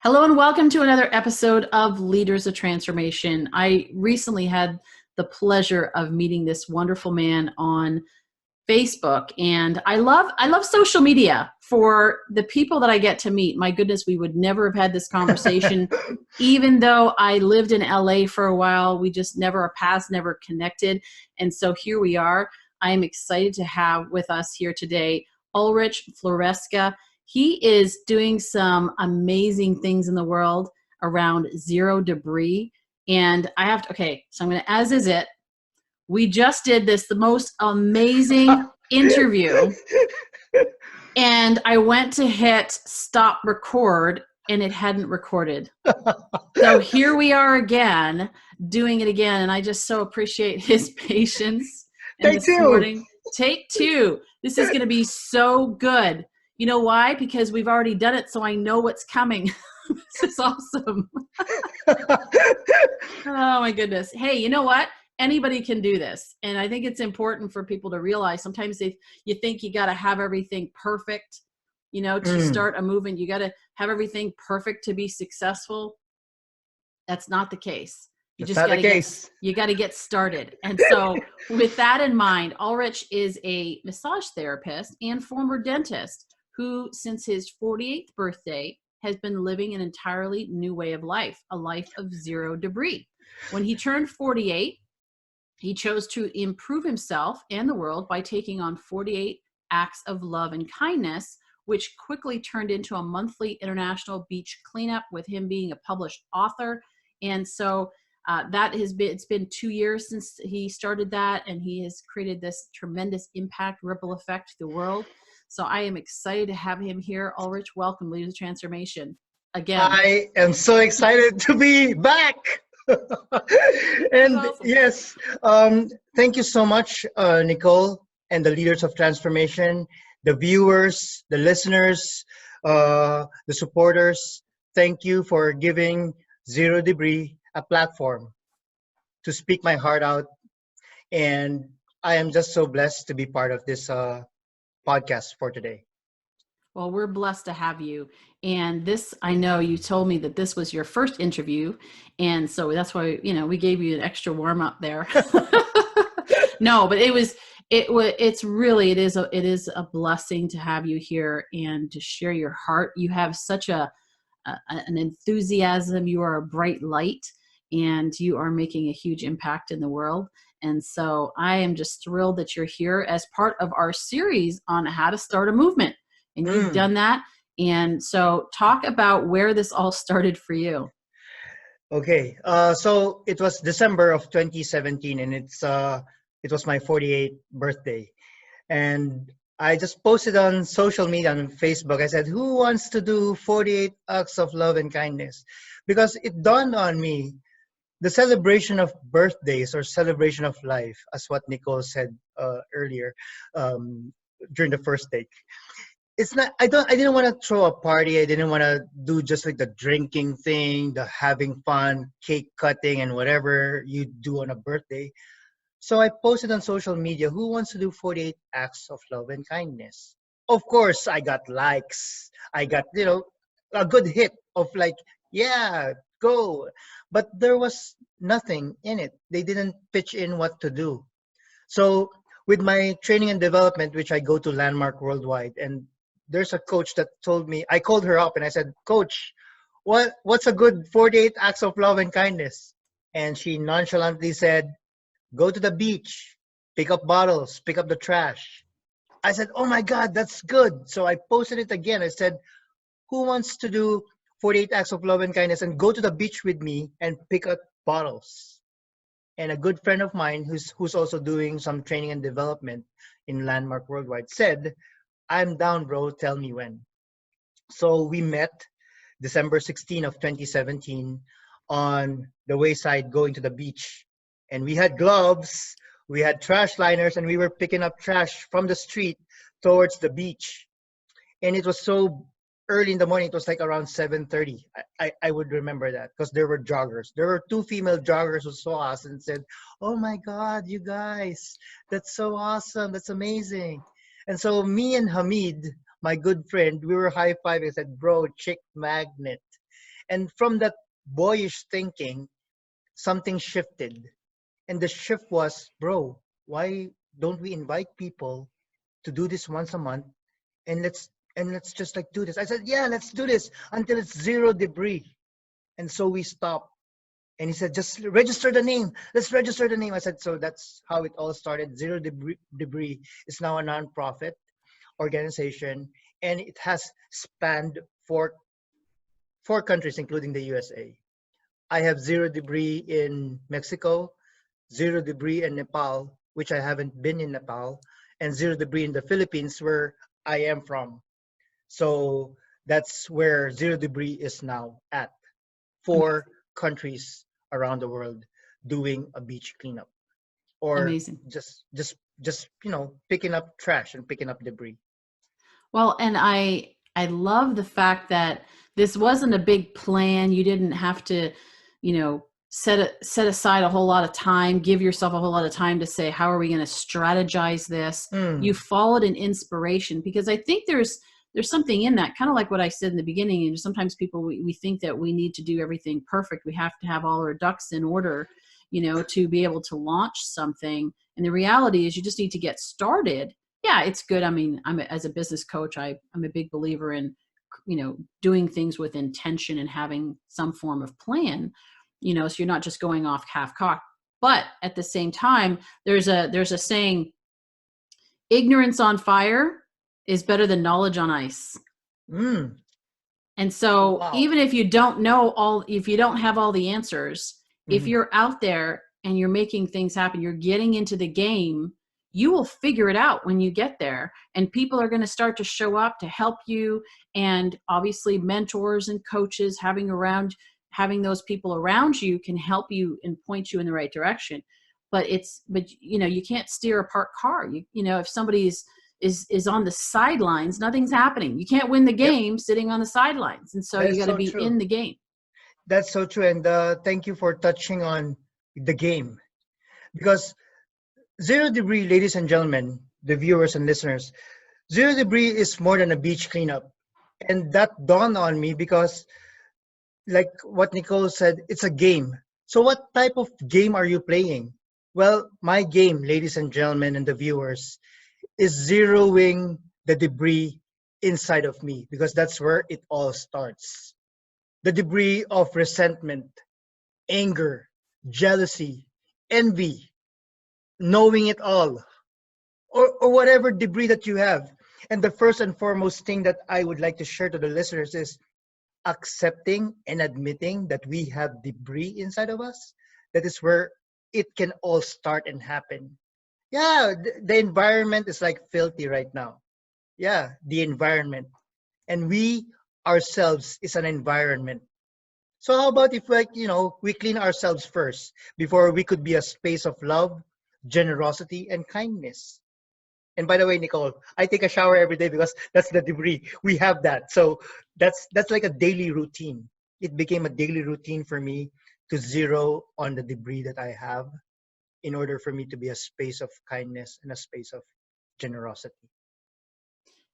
Hello and welcome to another episode of Leaders of Transformation. I recently had the pleasure of meeting this wonderful man on Facebook, and I love social media for the people that I get to meet. My goodness, we would never have had this conversation even though I lived in LA for a while. We just never, our paths never connected. And so here we are. I am excited to have with us here today Ulrich Floresca. He is doing some amazing things in the world around Zer0 Debris. And I have to, okay, so I'm going to, as is it, we just did the most amazing interview. And I went to hit stop record and it hadn't recorded. So here we are again, doing it again. And I just so appreciate his patience. And Take two. Take two. This is going to be so good. You know why? Because we've already done it, so I know what's coming. This is awesome. Oh my goodness. Hey, you know what? Anybody can do this. And I think it's important for people to realize sometimes you think you got to have everything perfect, to start a movement. You got to have everything perfect to be successful. That's not the case. You got to get started. And so with that in mind, Ulrich is a massage therapist and former dentist who, since his 48th birthday, has been living an entirely new way of life, a life of zero debris. When he turned 48, he chose to improve himself and the world by taking on 48 acts of love and kindness, which quickly turned into a monthly international beach cleanup, with him being a published author. And so it's been 2 years since he started that, and he has created this tremendous impact, ripple effect to the world. So I am excited to have him here. Ulrich, welcome, Leaders of Transformation. Again. I am so excited to be back. And awesome. Yes, thank you so much, Nicole, and the Leaders of Transformation, the viewers, the listeners, the supporters. Thank you for giving Zer0 Debris a platform to speak my heart out. And I am just so blessed to be part of this podcast for today. Well, we're blessed to have you. And this, I know you told me that this was your first interview. And so that's why, we gave you an extra warm up there. No, but it is a blessing to have you here and to share your heart. You have such an enthusiasm. You are a bright light, and you are making a huge impact in the world. And so I am just thrilled that you're here as part of our series on how to start a movement. And you've done that. And so talk about where this all started for you. Okay. So it was December of 2017, and it was my 48th birthday. And I just posted on social media, on Facebook. I said, who wants to do 48 acts of love and kindness? Because it dawned on me, the celebration of birthdays, or celebration of life, as what Nicole said earlier during the first take. It's not. I didn't want to throw a party. I didn't want to do just like the drinking thing, the having fun, cake cutting, and whatever you do on a birthday. So I posted on social media, who wants to do 48 acts of love and kindness? Of course, I got likes. I got, a good hit of like, yeah, go. But there was nothing in it. They didn't pitch in what to do. So with my training and development, which I go to Landmark Worldwide, and there's a coach that told me, I called her up and I said, Coach, what's a good 48 acts of love and kindness? And she nonchalantly said, go to the beach, pick up bottles, pick up the trash. I said, oh my God, that's good. So I posted it again. I said, who wants to do 48 acts of love and kindness and go to the beach with me and pick up bottles? And a good friend of mine who's also doing some training and development in Landmark Worldwide said, I'm down, bro. Tell me when. So we met December 16 of 2017 on the wayside going to the beach. And we had gloves, we had trash liners, and we were picking up trash from the street towards the beach. And it was so early in the morning. It was like around 7:30. I would remember that because there were joggers. There were two female joggers who saw us and said, oh my God, you guys, that's so awesome. That's amazing. And so me and Hamid, my good friend, we were high-fiving and said, bro, chick magnet. And from that boyish thinking, something shifted. And the shift was, bro, why don't we invite people to do this once a month, and let's just like do this. I said, yeah, let's do this until it's zero debris. And so we stopped. And he said, just register the name. Let's register the name. I said, so that's how it all started. Debris is now a nonprofit organization, and it has spanned four countries, including the USA. I have Zero Debris in Mexico, Zero Debris in Nepal, which I haven't been in Nepal, and Zero Debris in the Philippines, where I am from. So that's where Zero Debris is now at. Four countries around the world doing a beach cleanup, or Amazing. just picking up trash and picking up debris. Well, and I love the fact that this wasn't a big plan. You didn't have to, set aside a whole lot of time, give yourself a whole lot of time to say, how are we going to strategize this? You followed an inspiration, because I think there's something in that, kind of like what I said in the beginning. And sometimes people, we think that we need to do everything perfect. We have to have all our ducks in order, to be able to launch something. And the reality is you just need to get started. Yeah, it's good. I mean, as a business coach, I'm a big believer in, doing things with intention and having some form of plan, so you're not just going off half-cocked. But at the same time, there's a saying, ignorance on fire is better than knowledge on ice. And so Wow. even if you don't know if you don't have all the answers, if you're out there and you're making things happen, you're getting into the game, you will figure it out when you get there. And people are going to start to show up to help you. And obviously mentors and coaches, having those people around you can help you and point you in the right direction. But you can't steer a parked car. If somebody is on the sidelines, nothing's happening. You can't win the game sitting on the sidelines. And so you got to be in the game. That's so true. And thank you for touching on the game, because Zero Debris, ladies and gentlemen, the viewers and listeners, Zero Debris is more than a beach cleanup. And that dawned on me because, like what Nicole said, it's a game. So what type of game are you playing? Well, my game, ladies and gentlemen, and the viewers, is zeroing the debris inside of me, because that's where it all starts. The debris of resentment, anger, jealousy, envy, knowing it all, or whatever debris that you have. And the first and foremost thing that I would like to share to the listeners is accepting and admitting that we have debris inside of us. That is where it can all start and happen. Yeah, the environment is like filthy right now. Yeah, the environment. And we ourselves is an environment. So how about if we clean ourselves first before we could be a space of love, generosity, and kindness. And by the way, Nicole, I take a shower every day because that's the debris. We have that. So that's like a daily routine. It became a daily routine for me to zero on the debris that I have in order for me to be a space of kindness and a space of generosity.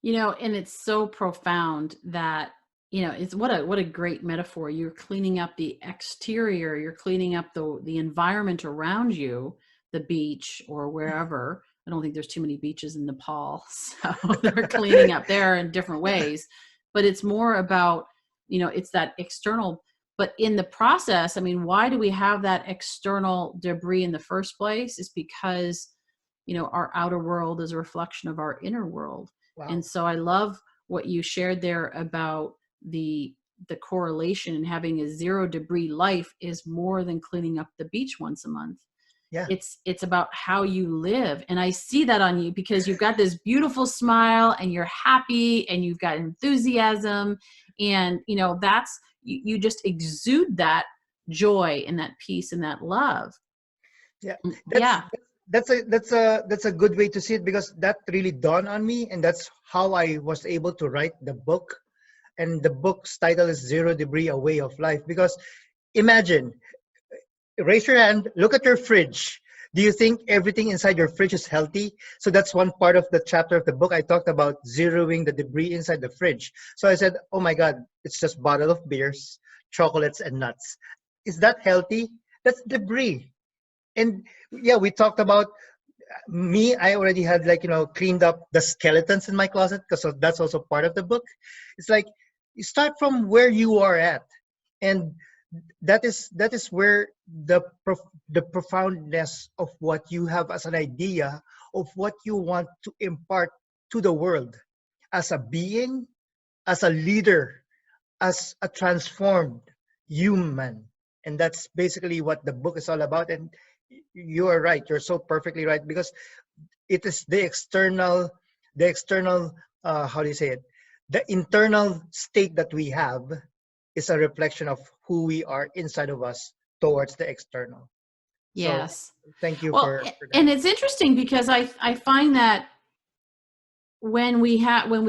And it's so profound that, it's what a great metaphor. You're cleaning up the exterior, you're cleaning up the environment around you, the beach or wherever. I don't think there's too many beaches in Nepal, so they're cleaning up there in different ways. But it's more about, it's that external. But in the process, I mean, why do we have that external debris in the first place? Is because, our outer world is a reflection of our inner world. Wow. And so I love what you shared there about the correlation, and having a zero debris life is more than cleaning up the beach once a month. Yeah. It's about how you live. And I see that on you, because you've got this beautiful smile and you're happy and you've got enthusiasm, and that's, you just exude that joy and that peace and that love. Yeah. That's a good way to see it, because that really dawned on me, and that's how I was able to write the book. And the book's title is Zero Debris, A Way of Life. Because imagine, raise your hand, look at your fridge. Do you think everything inside your fridge is healthy? So that's one part of the chapter of the book. I talked about zeroing the debris inside the fridge. So I said, oh my God, it's just bottle of beers, chocolates, and nuts. Is that healthy? That's debris. And yeah, we talked about me. I already had cleaned up the skeletons in my closet because that's also part of the book. It's like you start from where you are at, and that is where the profoundness of what you have as an idea of what you want to impart to the world as a being, as a leader, as a transformed human. And that's basically what the book is all about. And you are right, you're so perfectly right, because it is the external how do you say it, the internal state that we have is a reflection of who we are inside of us towards the external. So Yes. thank you Well, for that. and it's interesting because I find that when we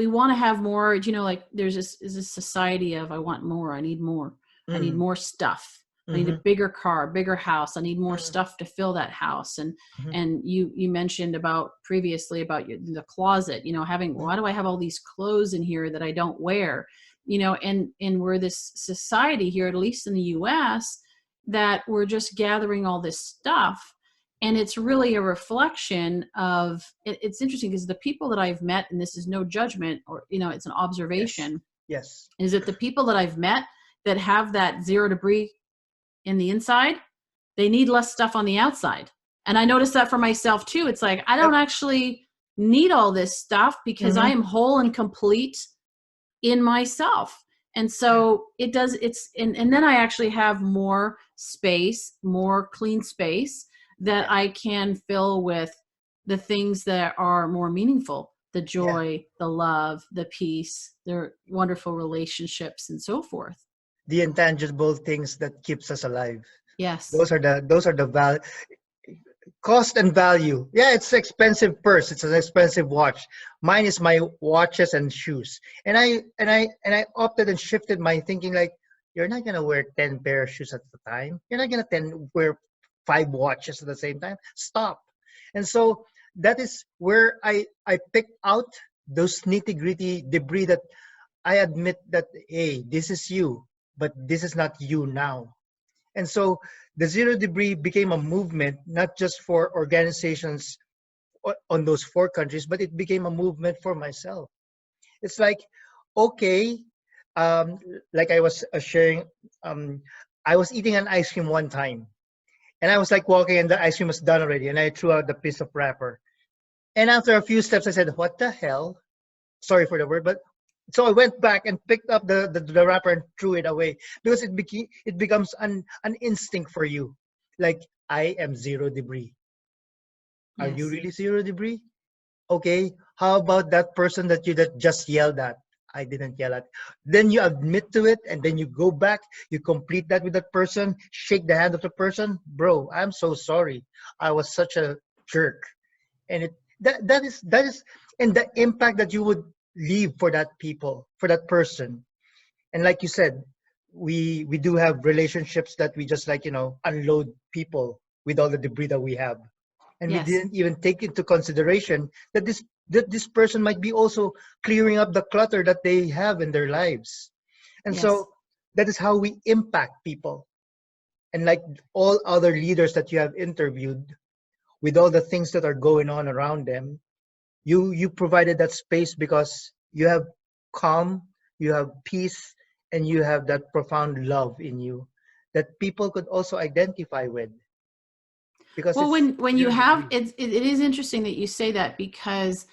want to have more, like there's this society of I want more, I need more, I need Mm, more stuff. I need a mhm, bigger car, bigger house. I need more mhm, stuff to fill that house. mhm, And you mentioned previously about the closet, having, mhm. why do I have all these clothes in here that I don't wear? And we're this society here, at least in the US, that we're just gathering all this stuff. And it's really a reflection of it's interesting because the people that I've met, and this is no judgment, or it's an Yes, observation, yes. is that the people that I've met that have that zero debris in the inside, they need less stuff on the outside. And I noticed that for myself too. It's like I Yep. don't actually need all this stuff because I Mhm. am whole and complete in myself. And so and then I actually have more space, more clean space that Yeah, I can fill with the things that are more meaningful, the yeah. joy, the love, the peace, the wonderful relationships, and so forth. The intangible things that keeps us alive. Yes. Those are the cost and value. Yeah, it's expensive purse. It's an expensive watch. Mine is my watches and shoes. And I opted and shifted my thinking, like, you're not gonna wear 10 pair of shoes at the time. You're not gonna wear 5 watches at the same time. Stop. And so that is where I picked out those nitty gritty debris that I admit that, hey, this is you, but this is not you now. And so the Zero Debris became a movement, not just for organizations on those 4 countries, but it became a movement for myself. It's like, okay, um, like I was sharing, um, I was eating an ice cream one time, and I was like walking, and the ice cream was done already, and I threw out the piece of wrapper. And after a few steps, I said, "What the hell?" Sorry for the word, but so I went back and picked up the wrapper and threw it away, because it becomes an instinct for you, like, I am zero debris. Are you Yes. really zero debris? Okay, how about that person that just yelled at? I didn't yell at. Then you admit to it, and then you go back, you complete that with that person, shake the hand of the person. Bro, I'm so sorry, I was such a jerk. And that is and the impact that you would leave for that person. And like you said, we do have relationships that we just, like, unload people with all the debris that we have, and we Yes. didn't even take into consideration that this person might be also clearing up the clutter that they have in their lives. And Yes. so that is how we impact people. And like all other leaders that you have interviewed, with all the things that are going on around them, you provided that space because you have calm, you have peace, and you have that profound love in you that people could also identify with, because Well, it's when you zero have degree. it is interesting that you say that, because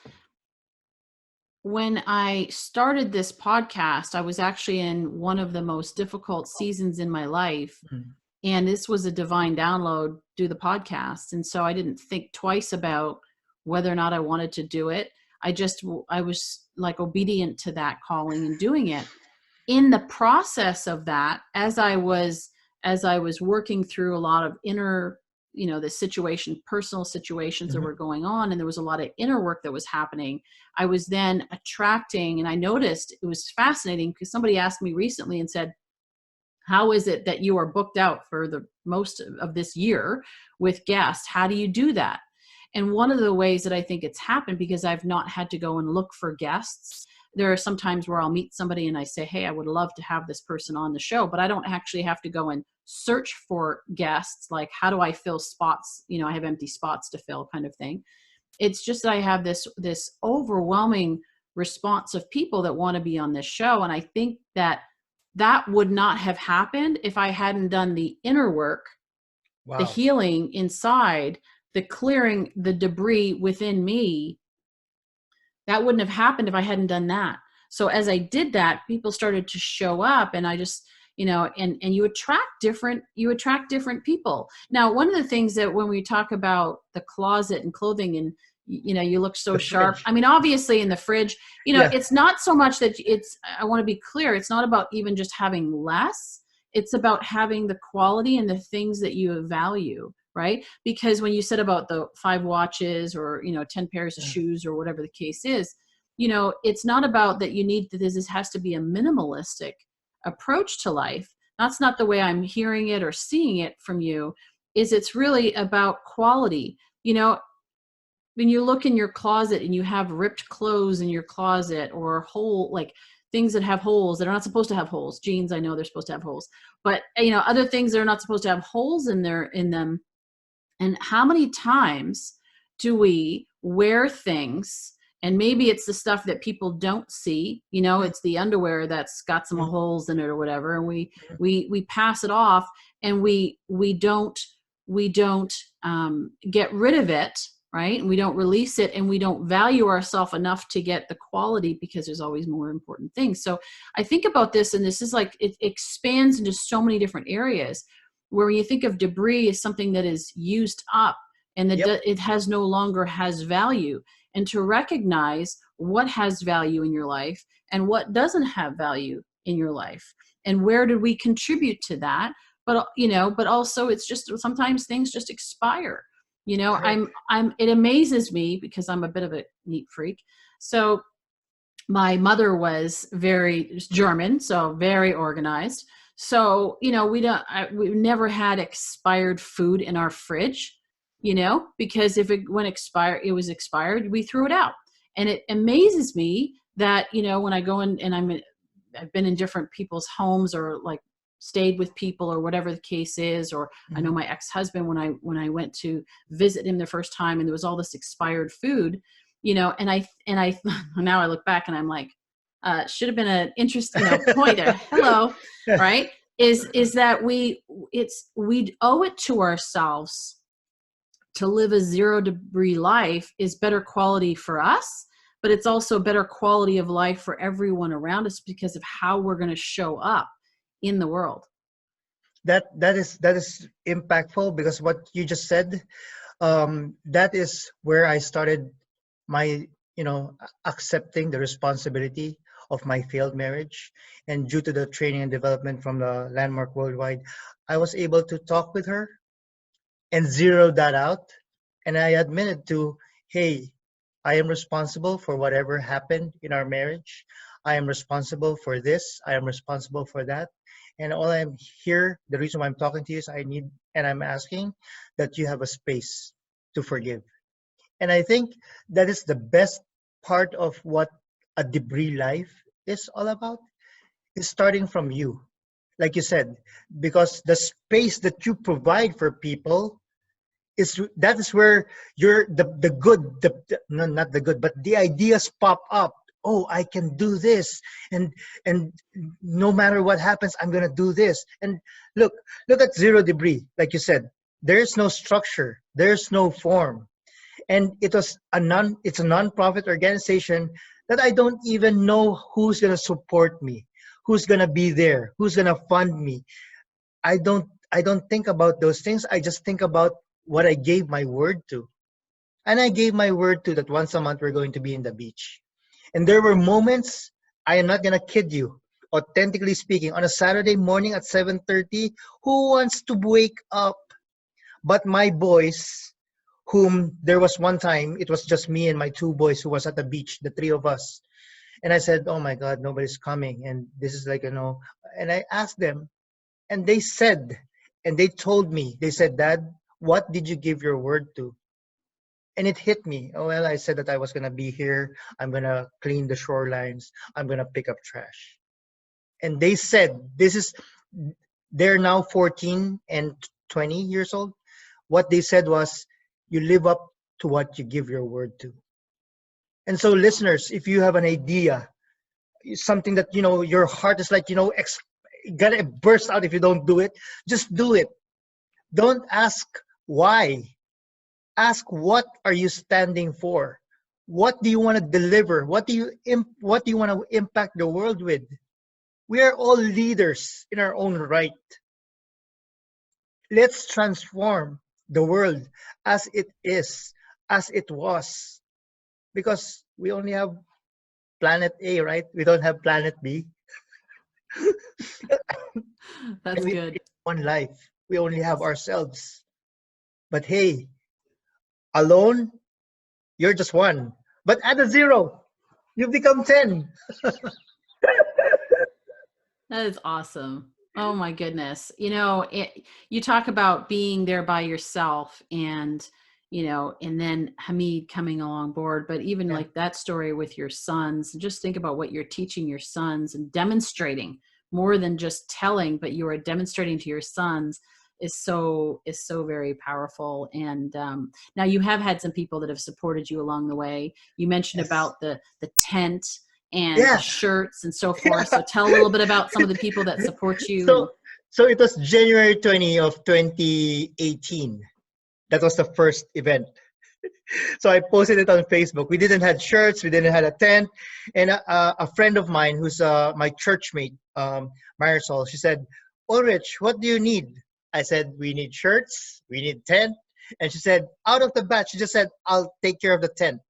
when I started this podcast, I was actually in one of the most difficult seasons in my life. Mm, And this was a divine download, do the podcast. And so I didn't think twice about whether or not I wanted to do it. I was like obedient to that calling and doing it. In the process of that, as I was working through a lot of inner, the personal situations that mhm, were going on, and there was a lot of inner work that was happening, I was then attracting, and I noticed it was fascinating because somebody asked me recently and said, How is it that you are booked out for the most of this year with guests? How do you do that? And one of the ways that I think it's happened, because I've not had to go and look for guests. There are some times where I'll meet somebody and I say, hey, I would love to have this person on the show, but I don't actually have to go and search for guests. Like, how do I fill spots? You know, I have empty spots to fill, kind of thing. It's just that I have this overwhelming response of people that want to be on this show. And I think that would not have happened if I hadn't done the inner work, the Wow. healing inside, the clearing the debris within me. That wouldn't have happened if I hadn't done that. So as I did that, people started to show up, and I just, you know, and you attract different people. Now, one of the things that when we talk about the closet and clothing, and you know, you look so The sharp. fridge. I mean, obviously in the fridge, you know, Yeah. it's not so much that I want to be clear. It's not about even just having less. It's about having the quality and the things that you value, right? Because when you said about the 5 watches or, you know, 10 pairs of shoes or whatever the case is, you know, it's not about that you need, that this has to be a minimalistic approach to life. That's not the way I'm hearing it or seeing it from you. It's really about quality. You know, when you look in your closet and you have ripped clothes in your closet, or like things that have holes that are not supposed to have holes. Jeans, I know they're supposed to have holes, but you know, other things that are not supposed to have holes in them. And how many times do we wear things, and maybe it's the stuff that people don't see, you know, it's the underwear that's got some Mhm. holes in it or whatever, and we pass it off, and we don't get rid of it, right? And we don't release it, and we don't value ourselves enough to get the quality, because there's always more important things. So I think about this, and this is like, it expands into so many different areas, where when you think of debris as something that is used up, and that Yep. it has no longer has value, and to recognize what has value in your life and what doesn't have value in your life, and where did we contribute to that. But you know, but also, it's just sometimes things just expire. You know, Correct. it amazes me, because I'm a bit of a neat freak. So my mother was very German, so very organized. So, you know, we never had expired food in our fridge, you know, because if it it was expired, we threw it out. And it amazes me that, you know, when I go in, and I've been in different people's homes, or like stayed with people or whatever the case is, or I know Mhm. my ex-husband, when I went to visit him the first time, and there was all this expired food, you know, and I now I look back and I'm like, should have been an interest, you know, point there. Hello, right? Is that we owe it to ourselves to live a zero debris life, is better quality for us, but it's also better quality of life for everyone around us, because of how we're going to show up in the world. That is impactful, because what you just said, that is where I started my, accepting the responsibility of my failed marriage. And due to the training and development from the Landmark Worldwide, I was able to talk with her and zero that out. And I admitted to, hey, I am responsible for whatever happened in our marriage. I am responsible for this. I am responsible for that. And all I'm here, the reason why I'm talking to you is I need, and I'm asking that you have a space to forgive. And I think that is the best part of what a debris life is all about, is starting from you. Like you said, because the space that you provide for people is, that is where you're the good, no, not the good, but the ideas pop up. Oh, I can do this, and no matter what happens, I'm gonna do this. And look at Zero Debris. Like you said, there's no structure, there's no form, and it's a non-profit organization that I don't even know who's gonna support me, who's gonna be there, who's gonna fund me. I don't think about those things. I just think about what I gave my word to. And I gave my word to that once a month we're going to be in the beach. And there were moments, I am not gonna kid you, authentically speaking, on a Saturday morning at 7:30, who wants to wake up but my boys, whom there was one time, it was just me and my 2 boys who was at the beach, the 3 of us. And I said, oh my God, nobody's coming. And this is like, and I asked them, And they said, and they told me, they said, Dad, what did you give your word to? And it hit me. Oh, well, I said that I was going to be here. I'm going to clean the shorelines. I'm going to pick up trash. And they said, they're now 14 and 20 years old. What they said was, you live up to what you give your word to. And so, listeners, if you have an idea, something that, your heart is like, gonna burst out if you don't do it, just do it. Don't ask why. Ask, what are you standing for? What do you want to deliver? What do you want to impact the world with? We are all leaders in our own right. Let's transform the world as it is, as it was. Because we only have planet A, right? We don't have planet B. That's And we good. have one life. We only have ourselves. But hey, alone, you're just one. But add a 0, you become 10. That is awesome. Oh my goodness. You talk about being there by yourself and, and then Hamid coming along board, but even Yeah. like that story with your sons, just think about what you're teaching your sons and demonstrating more than just telling, but you are demonstrating to your sons is so very powerful. And now you have had some people that have supported you along the way. You mentioned Yes. about the tent and Yeah. the shirts and so forth. So tell a little bit about some of the people that support you. So it was January 20 of 2018. That was the first event. So I posted it on Facebook. We didn't have shirts. We didn't have a tent. And a friend of mine who's my churchmate, Marisol, she said, Ulrich, what do you need? I said, we need shirts. We need tent. And she said, out of the bat, she just said, I'll take care of the tent.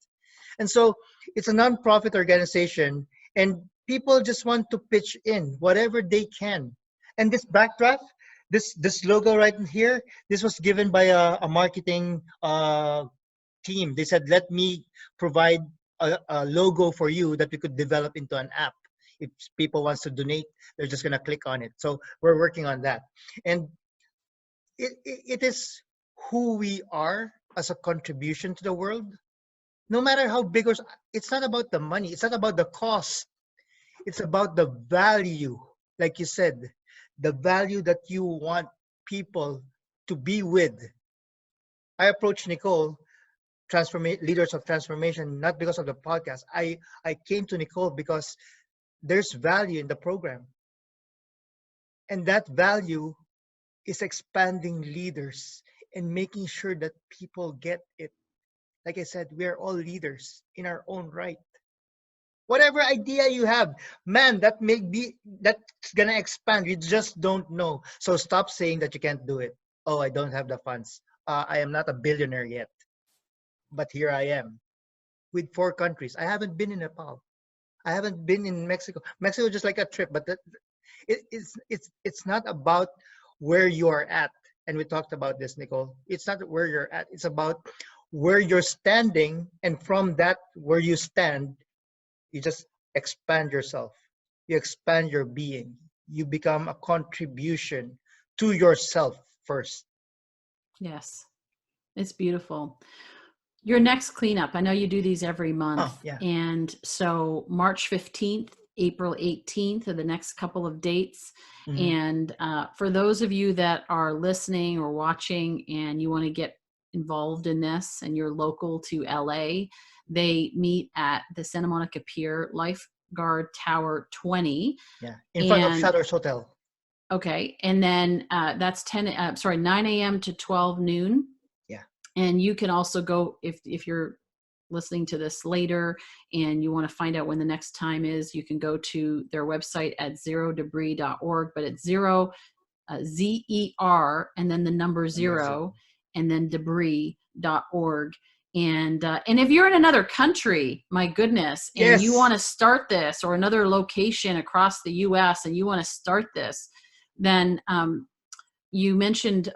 And so it's a nonprofit organization, and people just want to pitch in whatever they can. And this backdraft, this logo right here, this was given by a marketing team. They said, let me provide a logo for you that we could develop into an app. If people wants to donate, they're just going to click on it. So we're working on that. And it is who we are as a contribution to the world. No matter how big or it's not about the money. It's not about the cost. It's about the value. Like you said, the value that you want people to be with. I approached Nicole, Leaders of Transformation, not because of the podcast. I came to Nicole because there's value in the program. And that value is expanding leaders and making sure that people get it. Like I said, we are all leaders in our own right. Whatever idea you have, man, that's gonna expand. You just don't know. So stop saying that you can't do it. Oh, I don't have the funds. I am not a billionaire yet, but here I am with 4 countries. I haven't been in Nepal. I haven't been in Mexico. Mexico is just like a trip, but it's not about where you are at. And we talked about this, Nicole. It's not where you're at. It's about where you're standing, and from that, where you stand, you just expand yourself. You expand your being. You become a contribution to yourself first. Yes, it's beautiful. Your next cleanup, I know you do these every month. Oh, yeah. And so March 15th, April 18th are the next couple of dates. Mm-hmm. And for those of you that are listening or watching and you want to get involved in this and you're local to LA, they meet at the Santa Monica Pier Lifeguard Tower 20. Yeah, in front of Shadows Hotel. Okay, and then that's 9 a.m. to 12 noon. Yeah. And you can also go, if you're listening to this later and you want to find out when the next time is, you can go to their website at zer0debris.org, but it's 0, ZER, and then the number 0, and then debris.org. And if you're in another country, my goodness, and Yes, you want to start this, or another location across the U.S. and you want to start this, then you mentioned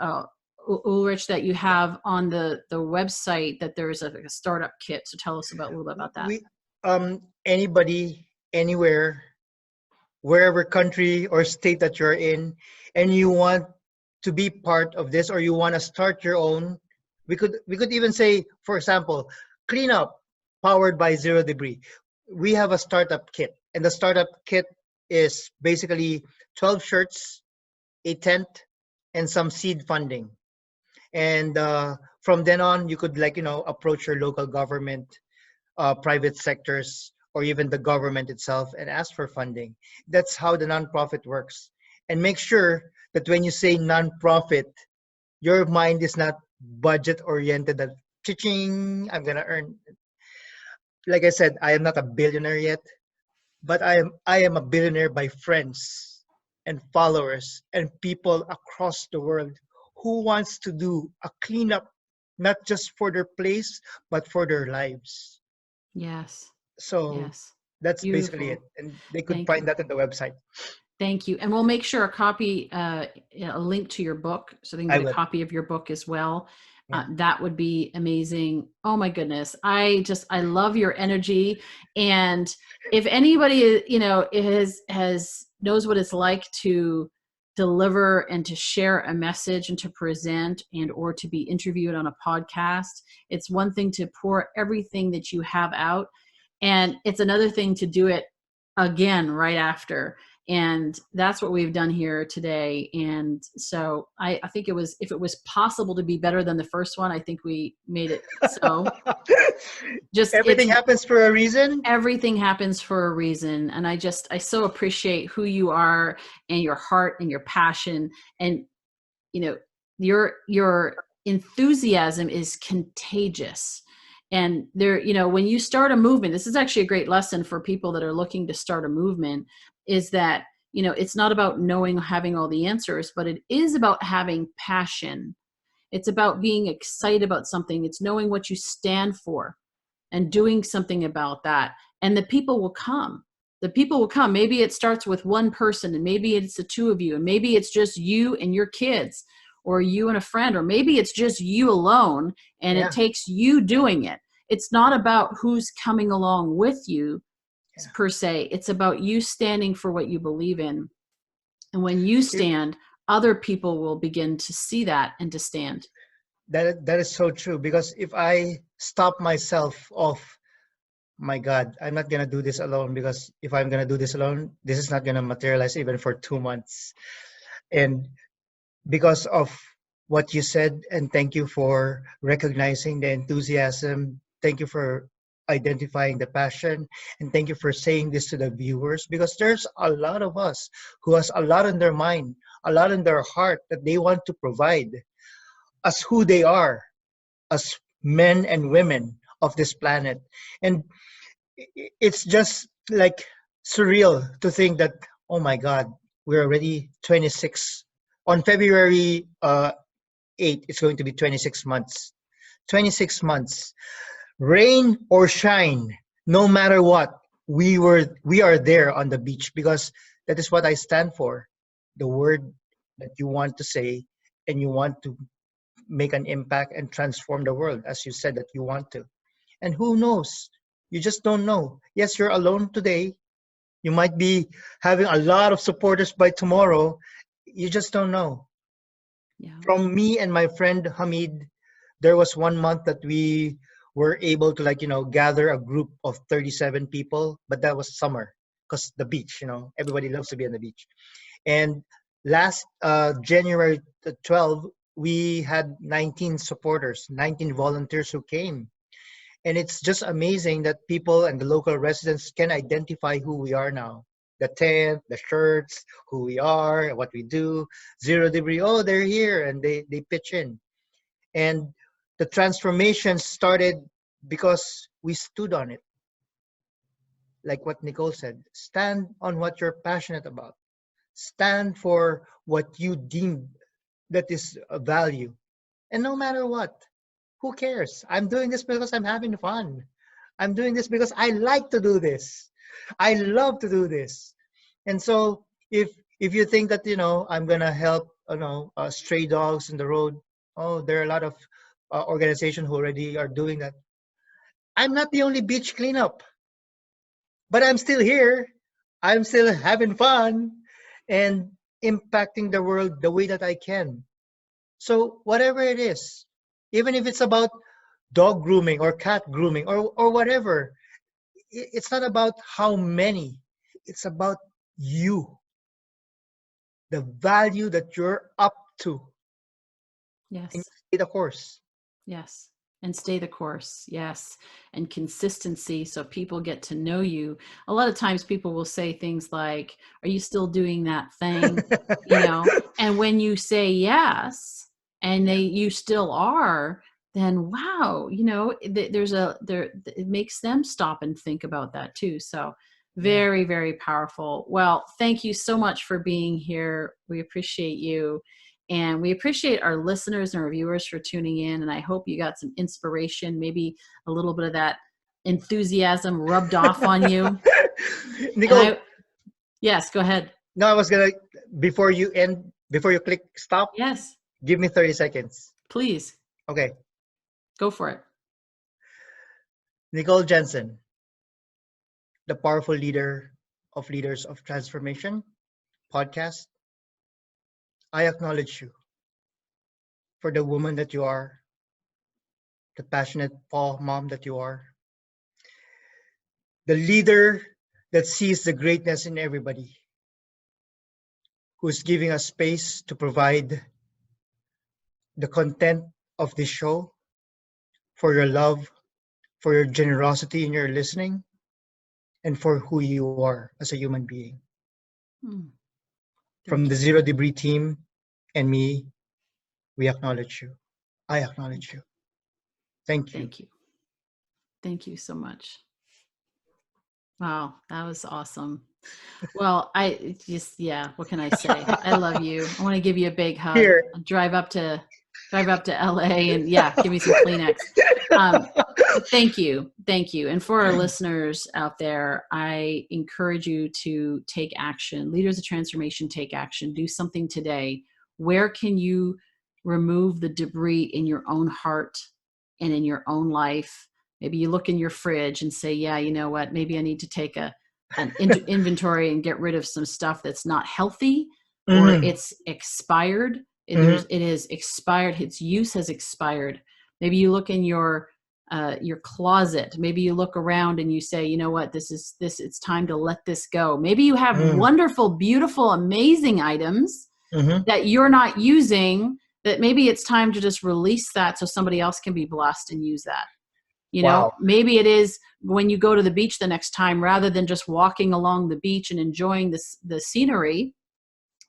Ulrich, that you have on the website that there's a startup kit. So tell us a little bit about that. Anybody, anywhere, wherever country or state that you're in, and you want to be part of this, or you want to start your own, we could even say, for example, cleanup powered by Zero Debris. We have a startup kit, and the startup kit is basically 12 shirts, a tent, and some seed funding. And from then on, you could, like, approach your local government, private sectors, or even the government itself and ask for funding. That's how the nonprofit works. And make sure that when you say nonprofit, your mind is not budget oriented, that ching, I'm gonna earn. Like I said, I am not a billionaire yet, but I am a billionaire by friends and followers and people across the world who wants to do a cleanup, not just for their place, but for their lives. Yes. So Yes. that's basically it. Beautiful. And they could Thank find you. that on the website. Thank you. And we'll make sure a copy, a link to your book, so they can I get a will. copy of your book as well. Yeah. That would be amazing. Oh my goodness. I love your energy. And if anybody, knows what it's like to deliver and to share a message and to present and or to be interviewed on a podcast, it's one thing to pour everything that you have out, and it's another thing to do it again right after. And that's what we've done here today. And so I think if it was possible to be better than the first one, I think we made it. So just, Everything happens for a reason. everything happens for a reason. And I so appreciate who you are and your heart and your passion. And, your enthusiasm is contagious. And when you start a movement, this is actually a great lesson for people that are looking to start a movement, is that, it's not about having all the answers, but it is about having passion. It's about being excited about something. It's knowing what you stand for and doing something about that. And the people will come. The people will come. Maybe it starts with one person, and maybe it's the two of you, and maybe it's just you and your kids, or you and a friend, or maybe it's just you alone, and it Yeah. takes you doing it. It's not about who's coming along with you Yeah. per se. It's about you standing for what you believe in. And when you It- stand, other people will begin to see that and to stand. that is so true, because if I stop myself off, my God, I'm not gonna do this alone, because if I'm gonna do this alone, this is not gonna materialize even for 2 months. And because of what you said, and thank you for recognizing the enthusiasm, thank you for identifying the passion, and thank you for saying this to the viewers, because there's a lot of us who has a lot in their mind, a lot in their heart that they want to provide as who they are, as men and women of this planet. And it's just like surreal to think that, oh my God, we're already 26. On February 8, it's going to be 26 months. 26 months. Rain or shine, no matter what, we are there on the beach, because that is what I stand for. The word that you want to say, and you want to make an impact and transform the world, as you said that you want to. And who knows? You just don't know. Yes, you're alone today. You might be having a lot of supporters by tomorrow. You just don't know. Yeah. From me and my friend Hamid, there was one month that we were able to, like, gather a group of 37 people, but that was summer, because the beach, everybody loves to be on the beach. And last January 12, we had 19 supporters, 19 volunteers who came. And it's just amazing that people and the local residents can identify who we are now. The tent, the shirts, who we are, what we do. Zero Debris, oh, they're here, and they pitch in. And the transformation started because we stood on it. Like what Nicole said, stand on what you're passionate about. Stand for what you deem that is a value. And no matter what, who cares? I'm doing this because I'm having fun. I'm doing this because I like to do this. I love to do this. And so if you think that, I'm gonna help, stray dogs in the road, oh, there are a lot of organizations who already are doing that. I'm not the only beach cleanup, but I'm still here. I'm still having fun and impacting the world the way that I can. So whatever it is, even if it's about dog grooming or cat grooming or whatever, it's not about how many. It's about you, the value that you're up to, and Yes. stay the course. Yes. And stay the course. Yes. And consistency. So people get to know you. A lot of times people will say things like, are you still doing that thing? You know, and when you say yes, and you still are, then wow, you know, it makes them stop and think about that too. So Yeah. very, very powerful. Well, thank you so much for being here. We appreciate you. And we appreciate our listeners and our viewers for tuning in. And I hope you got some inspiration, maybe a little bit of that enthusiasm rubbed off on you. Nicole, Yes, go ahead. no, I was gonna before you end, before you click stop, Yes, give me 30 seconds. please Okay. go for it. Nicole Jansen, the powerful leader of Leaders of Transformation podcast. I acknowledge you for the woman that you are, the passionate paw mom that you are, the leader that sees the greatness in everybody, who's giving us space to provide the content of this show, for your love, for your generosity in your listening, and for who you are as a human being. Hmm, From thank the you. Zer0 Debris team and me, we acknowledge you. I acknowledge you. Thank you. Thank you. Thank you so much. Wow, that was awesome. Well, I just, yeah, what can I say? I love you. I want to give you a big hug. Here. Drive up to LA and yeah, give me some Kleenex. Um, Thank you. Thank you. And for our listeners out there, I encourage you to take action. Leaders of transformation, take action. Do something today. Where can you remove the debris in your own heart and in your own life? Maybe you look in your fridge and say, yeah, you know what? Maybe I need to take an inventory and get rid of some stuff that's not healthy or Mhm. it's expired. Mhm. It is expired. Its use has expired. Maybe you look in your closet. Maybe you look around and you say, you know what, it's time to let this go. Maybe you have Mhm. wonderful, beautiful, amazing items Mhm. that you're not using, that maybe it's time to just release that so somebody else can be blessed and use that. You know, Wow. maybe it is when you go to the beach the next time, rather than just walking along the beach and enjoying the scenery,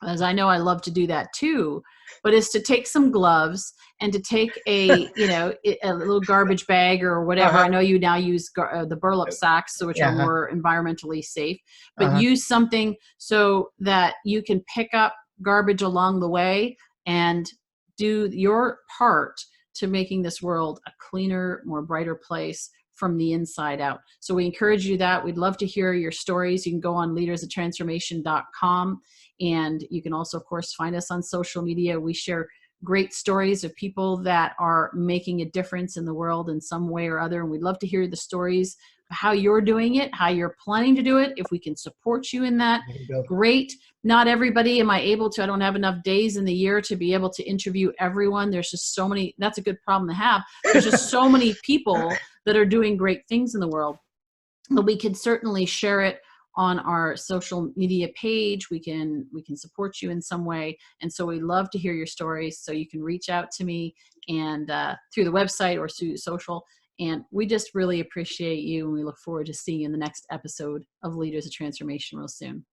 as I know I love to do that too, but is to take some gloves and to take a little garbage bag or whatever. I Uh-huh. know you now use the burlap sacks, so which are Yeah. more environmentally safe, but Uh-huh. use something so that you can pick up garbage along the way and do your part to making this world a cleaner, more brighter place from the inside out. So we encourage you that. We'd love to hear your stories. You can go on leadersoftransformation.com. And you can also, of course, find us on social media. We share great stories of people that are making a difference in the world in some way or other. And we'd love to hear the stories of how you're doing it, how you're planning to do it. If we can support you in that, There you go. great. Not everybody am I able to. I don't have enough days in the year to be able to interview everyone. There's just so many. That's a good problem to have. There's just so many people that are doing great things in the world. But we can certainly share it on our social media page. We can support you in some way, and so we love to hear your stories. So you can reach out to me and through the website or through social. And we just really appreciate you, and we look forward to seeing you in the next episode of Leaders of Transformation real soon.